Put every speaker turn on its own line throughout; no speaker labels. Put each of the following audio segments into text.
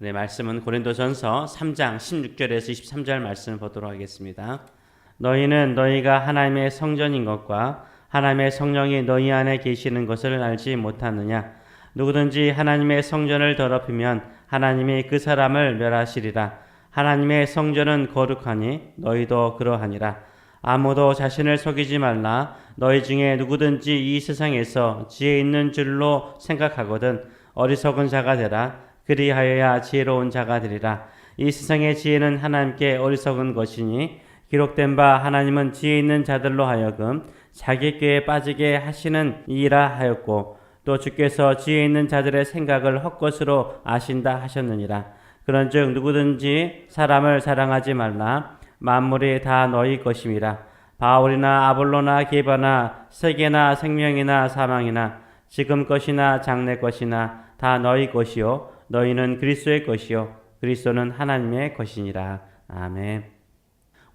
네, 말씀은 고린도전서 3장 16절에서 23절 말씀을 보도록 하겠습니다. 너희는 너희가 하나님의 성전인 것과 하나님의 성령이 너희 안에 계시는 것을 알지 못하느냐? 누구든지 하나님의 성전을 더럽히면 하나님이 그 사람을 멸하시리라. 하나님의 성전은 거룩하니 너희도 그러하니라. 아무도 자신을 속이지 말라. 너희 중에 누구든지 이 세상에서 지혜 있는 줄로 생각하거든 어리석은 자가 되라. 그리하여야 지혜로운 자가 되리라. 이 세상의 지혜는 하나님께 어리석은 것이니 기록된 바 하나님은 지혜 있는 자들로 하여금 자기 꾀에 빠지게 하시는 이라 하였고 또 주께서 지혜 있는 자들의 생각을 헛것으로 아신다 하셨느니라. 그런즉 누구든지 사람을 사랑하지 말라. 만물이 다 너희 것임이라. 바울이나 아볼로나 게바나 세계나 생명이나 사망이나 지금 것이나 장래 것이나 다 너희 것이요 너희는 그리스도의 것이요 그리스도는 하나님의 것이니라. 아멘.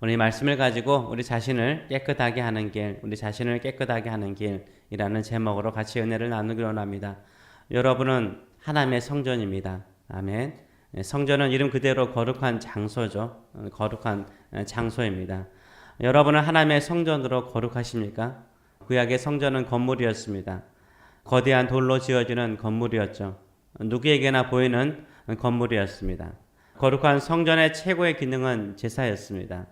오늘 이 말씀을 가지고 우리 자신을 깨끗하게 하는 길, 우리 자신을 깨끗하게 하는 길이라는 제목으로 같이 은혜를 나누기로 합니다. 여러분은 하나님의 성전입니다. 아멘. 성전은 이름 그대로 거룩한 장소죠. 거룩한 장소입니다. 여러분은 하나님의 성전으로 거룩하십니까? 구약의 성전은 건물이었습니다. 거대한 돌로 지어지는 건물이었죠. 누구에게나 보이는 건물이었습니다. 거룩한 성전의 최고의 기능은 제사였습니다.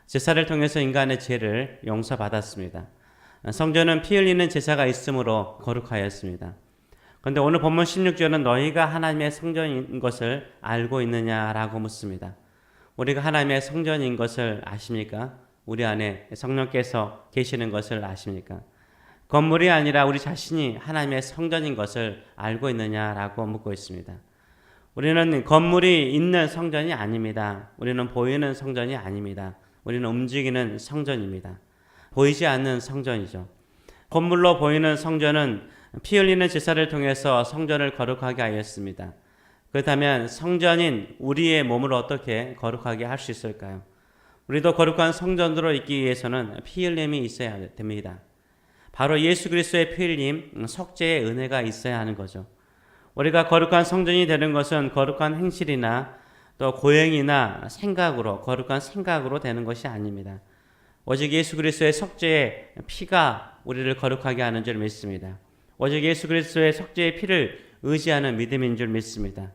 제사를 통해서 인간의 죄를 용서받았습니다. 성전은 피 흘리는 제사가 있으므로 거룩하였습니다. 그런데 오늘 본문 16절은 너희가 하나님의 성전인 것을 알고 있느냐라고 묻습니다. 우리가 하나님의 성전인 것을 아십니까? 우리 안에 성령께서 계시는 것을 아십니까? 건물이 아니라 우리 자신이 하나님의 성전인 것을 알고 있느냐라고 묻고 있습니다. 우리는 건물이 있는 성전이 아닙니다. 우리는 보이는 성전이 아닙니다. 우리는 움직이는 성전입니다. 보이지 않는 성전이죠. 건물로 보이는 성전은 피 흘리는 제사를 통해서 성전을 거룩하게 하였습니다. 그렇다면 성전인 우리의 몸을 어떻게 거룩하게 할 수 있을까요? 우리도 거룩한 성전으로 있기 위해서는 피 흘림이 있어야 됩니다. 바로 예수 그리스도의 피 흘림, 속죄의 은혜가 있어야 하는 거죠. 우리가 거룩한 성전이 되는 것은 거룩한 행실이나 또 고행이나 생각으로, 거룩한 생각으로 되는 것이 아닙니다. 오직 예수 그리스도의 속죄의 피가 우리를 거룩하게 하는 줄 믿습니다. 오직 예수 그리스도의 속죄의 피를 의지하는 믿음인 줄 믿습니다.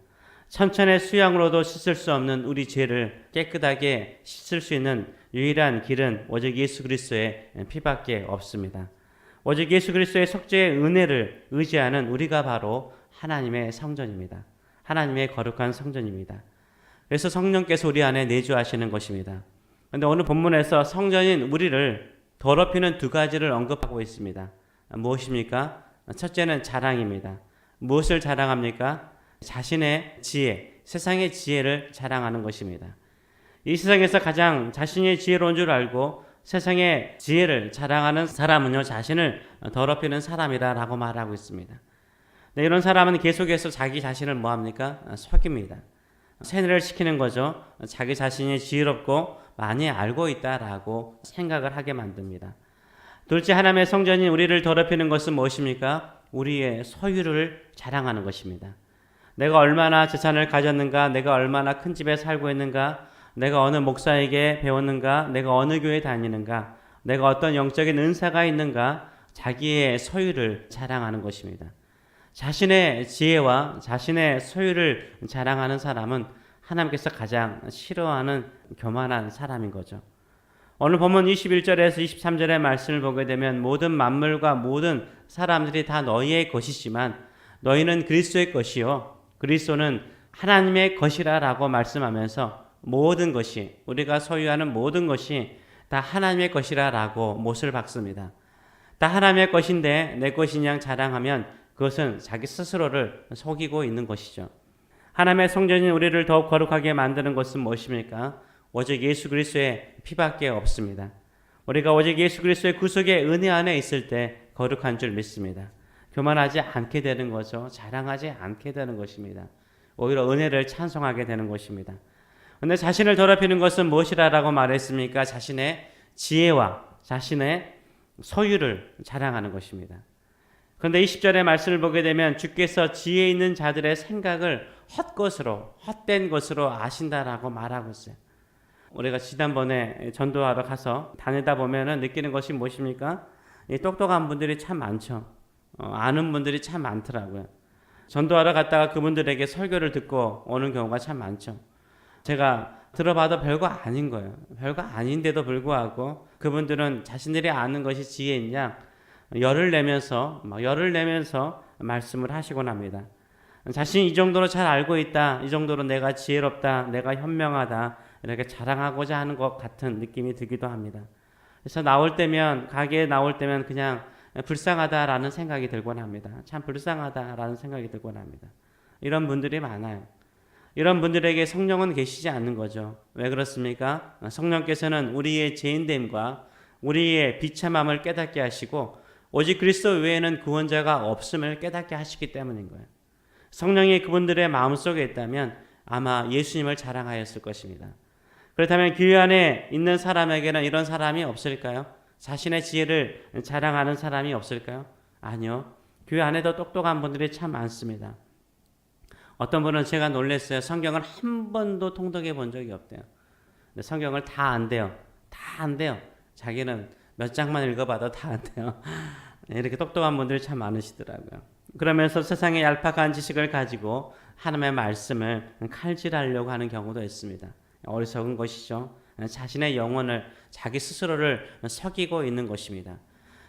천천의 수양으로도 씻을 수 없는 우리 죄를 깨끗하게 씻을 수 있는 유일한 길은 오직 예수 그리스도의 피밖에 없습니다. 오직 예수 그리스도의 속죄의 은혜를 의지하는 우리가 바로 하나님의 성전입니다. 하나님의 거룩한 성전입니다. 그래서 성령께서 우리 안에 내주하시는 것입니다. 그런데 오늘 본문에서 성전인 우리를 더럽히는 두 가지를 언급하고 있습니다. 무엇입니까? 첫째는 자랑입니다. 무엇을 자랑합니까? 자신의 지혜, 세상의 지혜를 자랑하는 것입니다. 이 세상에서 가장 자신의 지혜로운 줄 알고 세상의 지혜를 자랑하는 사람은요, 자신을 더럽히는 사람이라고 말하고 있습니다. 네, 이런 사람은 계속해서 자기 자신을 뭐합니까? 속입니다. 세뇌를 시키는 거죠. 자기 자신이 지혜롭고 많이 알고 있다라고 생각을 하게 만듭니다. 둘째, 하나님의 성전인 우리를 더럽히는 것은 무엇입니까? 우리의 소유를 자랑하는 것입니다. 내가 얼마나 재산을 가졌는가, 내가 얼마나 큰 집에 살고 있는가, 내가 어느 목사에게 배웠는가, 내가 어느 교회 다니는가, 내가 어떤 영적인 은사가 있는가, 자기의 소유를 자랑하는 것입니다. 자신의 지혜와 자신의 소유를 자랑하는 사람은 하나님께서 가장 싫어하는 교만한 사람인 거죠. 오늘 본문 21절에서 23절의 말씀을 보게 되면 모든 만물과 모든 사람들이 다 너희의 것이지만 너희는 그리스도의 것이요 그리스도는 하나님의 것이라라고 말씀하면서 모든 것이, 우리가 소유하는 모든 것이 다 하나님의 것이라라고 못을 박습니다. 다 하나님의 것인데 내 것인 양 자랑하면 그것은 자기 스스로를 속이고 있는 것이죠. 하나님의 성전인 우리를 더욱 거룩하게 만드는 것은 무엇입니까? 오직 예수 그리스도의 피밖에 없습니다. 우리가 오직 예수 그리스도의 구속의 은혜 안에 있을 때 거룩한 줄 믿습니다. 교만하지 않게 되는 거죠. 자랑하지 않게 되는 것입니다. 오히려 은혜를 찬송하게 되는 것입니다. 그런데 자신을 더럽히는 것은 무엇이라고 말했습니까? 자신의 지혜와 자신의 소유를 자랑하는 것입니다. 그런데 20절의 말씀을 보게 되면 주께서 지혜 있는 자들의 생각을 헛것으로, 헛된 것으로 아신다라고 말하고 있어요. 우리가 지난번에 전도하러 가서 다니다 보면은 느끼는 것이 무엇입니까? 이 똑똑한 분들이 참 많죠. 아는 분들이 참 많더라고요. 전도하러 갔다가 그분들에게 설교를 듣고 오는 경우가 참 많죠. 제가 들어봐도 별거 아닌 거예요. 별거 아닌데도 불구하고 그분들은 자신들이 아는 것이 지혜인 양 열을 내면서 말씀을 하시곤 합니다. 자신이 이 정도로 잘 알고 있다, 이 정도로 내가 지혜롭다, 내가 현명하다 이렇게 자랑하고자 하는 것 같은 느낌이 들기도 합니다. 그래서 가게에 나올 때면 그냥 불쌍하다라는 생각이 들곤 합니다. 참 불쌍하다라는 생각이 들곤 합니다. 이런 분들이 많아요. 이런 분들에게 성령은 계시지 않는 거죠. 왜 그렇습니까? 성령께서는 우리의 죄인됨과 우리의 비참함을 깨닫게 하시고 오직 그리스도 외에는 구원자가 없음을 깨닫게 하시기 때문인 거예요. 성령이 그분들의 마음속에 있다면 아마 예수님을 자랑하였을 것입니다. 그렇다면 교회 안에 있는 사람에게는 이런 사람이 없을까요? 자신의 지혜를 자랑하는 사람이 없을까요? 아니요. 교회 안에도 똑똑한 분들이 참 많습니다. 어떤 분은 제가 놀랐어요. 성경을 한 번도 통독해 본 적이 없대요. 근데 성경을 다 안대요. 다 안대요. 자기는 몇 장만 읽어봐도 다 안대요. 이렇게 똑똑한 분들이 참 많으시더라고요. 그러면서 세상의 얄팍한 지식을 가지고 하나님의 말씀을 칼질하려고 하는 경우도 있습니다. 어리석은 것이죠. 자신의 영혼을, 자기 스스로를 속이고 있는 것입니다.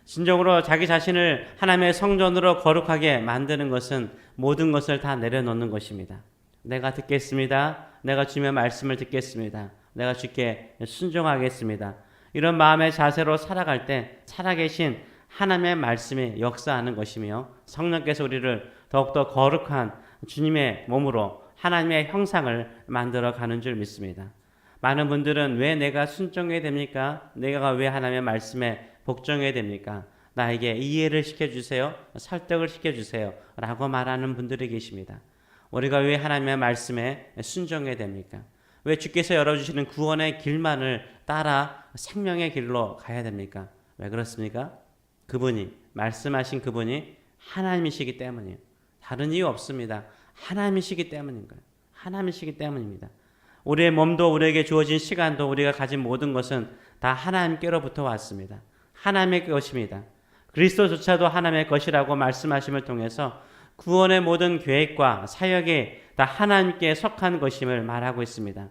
진정으로 자기 자신을 하나님의 성전으로 거룩하게 만드는 것은 모든 것을 다 내려놓는 것입니다. 내가 듣겠습니다. 내가 주님의 말씀을 듣겠습니다. 내가 주께 순종하겠습니다. 이런 마음의 자세로 살아갈 때 살아계신 하나님의 말씀이 역사하는 것이며 성령께서 우리를 더욱더 거룩한 주님의 몸으로 하나님의 형상을 만들어가는 줄 믿습니다. 많은 분들은 왜 내가 순종해야 됩니까? 내가 왜 하나님의 말씀에 복종해야 됩니까? 나에게 이해를 시켜주세요. 설득을 시켜주세요. 라고 말하는 분들이 계십니다. 우리가 왜 하나님의 말씀에 순종해야 됩니까? 왜 주께서 열어주시는 구원의 길만을 따라 생명의 길로 가야 됩니까? 왜 그렇습니까? 말씀하신 그분이 하나님이시기 때문이에요. 다른 이유 없습니다. 하나님이시기 때문인 거예요. 하나님이시기 때문입니다. 우리의 몸도 우리에게 주어진 시간도 우리가 가진 모든 것은 다 하나님께로부터 왔습니다. 하나님의 것입니다. 그리스도조차도 하나님의 것이라고 말씀하심을 통해서 구원의 모든 계획과 사역이 다 하나님께 속한 것임을 말하고 있습니다.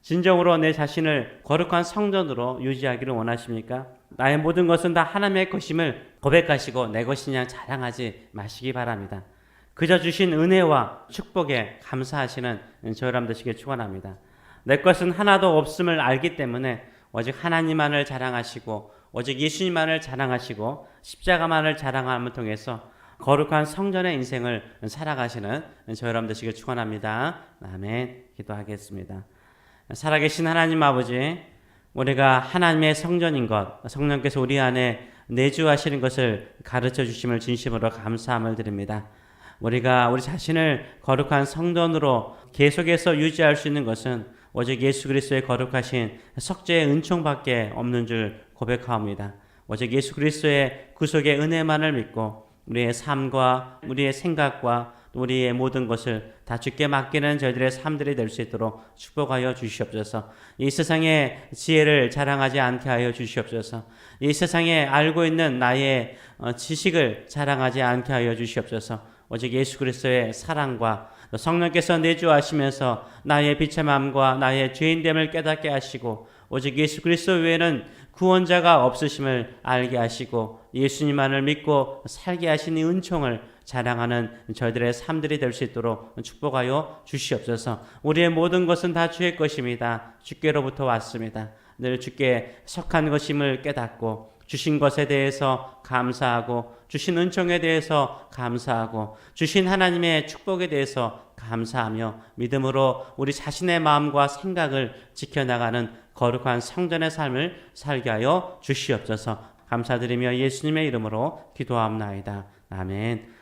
진정으로 내 자신을 거룩한 성전으로 유지하기를 원하십니까? 나의 모든 것은 다 하나님의 것임을 고백하시고 내 것이냐 자랑하지 마시기 바랍니다. 그저 주신 은혜와 축복에 감사하시는 저 여러분 되시길 축원합니다. 내 것은 하나도 없음을 알기 때문에 오직 하나님만을 자랑하시고 오직 예수님만을 자랑하시고 십자가만을 자랑함을 통해서 거룩한 성전의 인생을 살아가시는 저 여러분 되시길 축원합니다. 아멘. 기도하겠습니다. 살아계신 하나님 아버지, 우리가 하나님의 성전인 것, 성령께서 우리 안에 내주하시는 것을 가르쳐 주심을 진심으로 감사함을 드립니다. 우리가 우리 자신을 거룩한 성전으로 계속해서 유지할 수 있는 것은 오직 예수 그리스도의 거룩하신 석죄의 은총밖에 없는 줄 고백하옵니다. 오직 예수 그리스도의 구속의 은혜만을 믿고 우리의 삶과 우리의 생각과 우리의 모든 것을 다 주께 맡기는 저희들의 삶들이 될 수 있도록 축복하여 주시옵소서. 이 세상의 지혜를 자랑하지 않게 하여 주시옵소서. 이 세상에 알고 있는 나의 지식을 자랑하지 않게 하여 주시옵소서. 오직 예수 그리스도의 사랑과 성령께서 내주하시면서 나의 비참함과 나의 죄인됨을 깨닫게 하시고 오직 예수 그리스도 외에는 구원자가 없으심을 알게 하시고 예수님만을 믿고 살게 하신 이 은총을 자랑하는 저희들의 삶들이 될 수 있도록 축복하여 주시옵소서. 우리의 모든 것은 다 주의 것입니다. 주께로부터 왔습니다. 늘 주께 속한 것임을 깨닫고 주신 것에 대해서 감사하고 주신 은총에 대해서 감사하고 주신 하나님의 축복에 대해서 감사하며 믿음으로 우리 자신의 마음과 생각을 지켜나가는 거룩한 성전의 삶을 살게 하여 주시옵소서. 감사드리며 예수님의 이름으로 기도하옵나이다. 아멘.